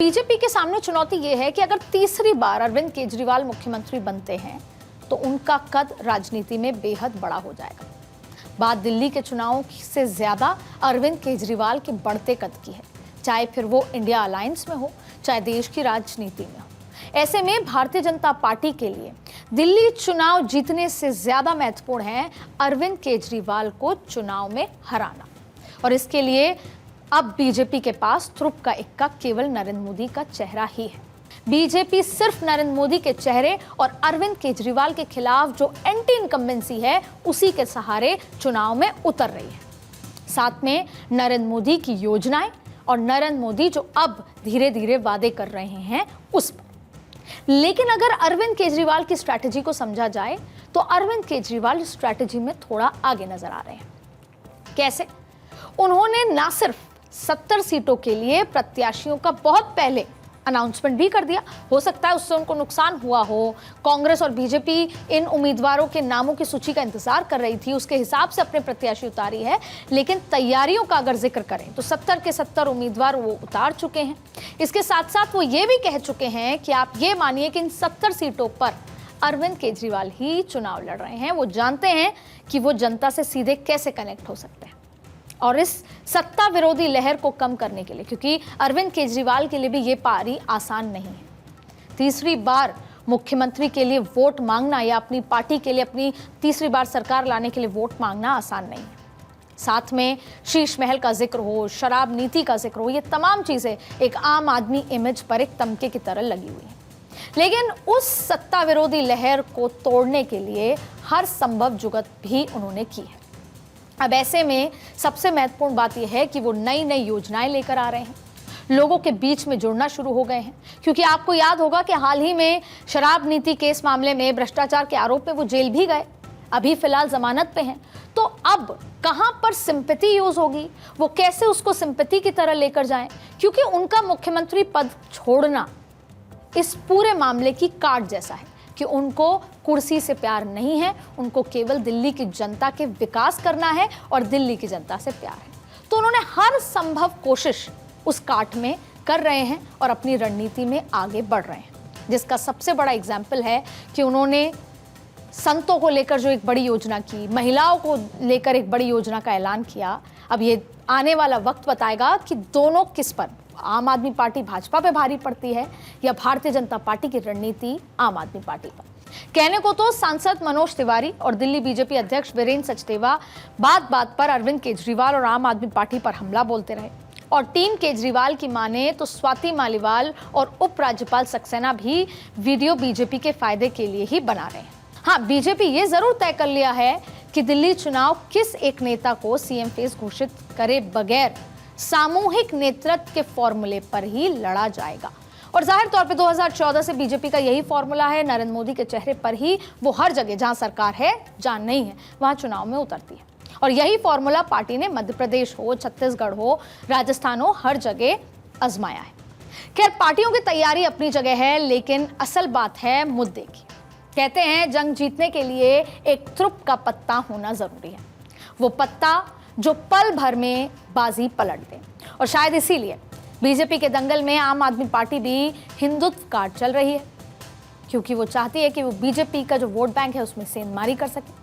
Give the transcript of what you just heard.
BJP के सामने चुनौती ये है कि अगर तीसरी बार अरविंद केजरीवाल मुख्यमंत्री बनते हैं तो उनका कद राजनीति में बेहद बड़ा हो जाएगा। बात दिल्ली के चुनावों से ज्यादा अरविंद केजरीवाल के बढ़ते कद की है, चाहे फिर वो इंडिया अलायंस में हो, चाहे देश की राजनीति में हो। ऐसे में भारतीय जनता पार्टी के लिए दिल्ली चुनाव जीतने से ज्यादा महत्वपूर्ण है अरविंद केजरीवाल को चुनाव में हराना। और इसके लिए अब बीजेपी के पास थ्रुप का इक्का केवल नरेंद्र मोदी का चेहरा ही है। बीजेपी सिर्फ नरेंद्र मोदी के चेहरे और अरविंद केजरीवाल के खिलाफ जो एंटी इनकम्बेंसी है उसी के सहारे चुनाव में उतर रही है। साथ में नरेंद्र मोदी की योजनाएं और नरेंद्र मोदी जो अब धीरे धीरे वादे कर रहे हैं उस पर। लेकिन अगर अरविंद केजरीवाल की स्ट्रैटेजी को समझा जाए तो अरविंद केजरीवाल स्ट्रैटेजी में थोड़ा आगे नजर आ रहे हैं। कैसे? उन्होंने ना सिर्फ 70 सीटों के लिए प्रत्याशियों का बहुत पहले अनाउंसमेंट भी कर दिया, हो सकता है उससे उनको नुकसान हुआ हो, कांग्रेस और बीजेपी इन उम्मीदवारों के नामों की सूची का इंतजार कर रही थी, उसके हिसाब से अपने प्रत्याशी उतारी है। लेकिन तैयारियों का अगर जिक्र करें तो 70 के 70 उम्मीदवार वो उतार चुके हैं। इसके साथ साथ वो ये भी कह चुके हैं कि आप ये मानिए कि इन 70 सीटों पर अरविंद केजरीवाल ही चुनाव लड़ रहे हैं। वो जानते हैं कि वो जनता से सीधे कैसे कनेक्ट हो सकते हैं। और इस सत्ता विरोधी लहर को कम करने के लिए, क्योंकि अरविंद केजरीवाल के लिए भी ये पारी आसान नहीं है। तीसरी बार मुख्यमंत्री के लिए वोट मांगना या अपनी पार्टी के लिए अपनी तीसरी बार सरकार लाने के लिए वोट मांगना आसान नहीं है। साथ में शीश महल का जिक्र हो, शराब नीति का जिक्र हो, ये तमाम चीजें एक आम आदमी इमेज पर एक तमके की तरह लगी हुई है। लेकिन उस सत्ता विरोधी लहर को तोड़ने के लिए हर संभव जुगत भी उन्होंने की है। अब ऐसे में सबसे महत्वपूर्ण बात यह है कि वो नई नई योजनाएं लेकर आ रहे हैं, लोगों के बीच में जुड़ना शुरू हो गए हैं। क्योंकि आपको याद होगा कि हाल ही में शराब नीति केस मामले में भ्रष्टाचार के आरोप में वो जेल भी गए, अभी फिलहाल जमानत पे हैं। तो अब कहां पर सिंपैथी यूज होगी, वो कैसे उसको सिंपैथी की तरह लेकर जाएं, क्योंकि उनका मुख्यमंत्री पद छोड़ना इस पूरे मामले की काट जैसा है कि उनको कुर्सी से प्यार नहीं है, उनको केवल दिल्ली की जनता के विकास करना है और दिल्ली की जनता से प्यार है। तो उन्होंने हर संभव कोशिश उस काट में कर रहे हैं और अपनी रणनीति में आगे बढ़ रहे हैं, जिसका सबसे बड़ा एग्जाम्पल है कि उन्होंने संतों को लेकर जो एक बड़ी योजना की, महिलाओं को लेकर एक बड़ी योजना का ऐलान किया। अब ये आने वाला वक्त बताएगा कि दोनों किस पर, आम आदमी पार्टी भाजपा पे भारी पड़ती है या भारतीय जनता पार्टी की रणनीति आम आदमी पार्टी पर। कहने को तो सांसद मनोज तिवारी और दिल्ली बीजेपी अध्यक्ष वीरेंद्र सचदेवा बात बात पर अरविंद केजरीवाल और आम आदमी पार्टी पर हमला बोलते रहे। और टीम केजरीवाल की माने तो स्वाति मालीवाल और उपराज्यपाल सक्सेना भी वीडियो बीजेपी के फायदे के लिए ही बना रहे हैं। हाँ, बीजेपी ये जरूर तय कर लिया है कि दिल्ली चुनाव किस एक नेता को सीएम फेस घोषित करे बगैर सामूहिक नेतृत्व के फॉर्मूले पर ही लड़ा जाएगा। और जाहिर तौर पे 2014 से बीजेपी का यही फॉर्मूला है। नरेंद्र मोदी के चेहरे पर ही वो हर जगह जहां सरकार है, जहां नहीं है, वहां चुनाव में उतरती है। और यही फॉर्मूला पार्टी ने मध्य प्रदेश हो, छत्तीसगढ़ हो, राजस्थान हो, हर जगह आजमाया है। खैर, पार्टियों की तैयारी अपनी जगह है, लेकिन असल बात है मुद्दे की। कहते हैं जंग जीतने के लिए एक थ्रुप का पत्ता होना जरूरी है, वो पत्ता जो पल भर में बाजी पलट दे। और शायद इसीलिए बीजेपी के दंगल में आम आदमी पार्टी भी हिंदुत्व कार्ड चल रही है, क्योंकि वो चाहती है कि वो बीजेपी का जो वोट बैंक है उसमें सेंधमारी कर सके।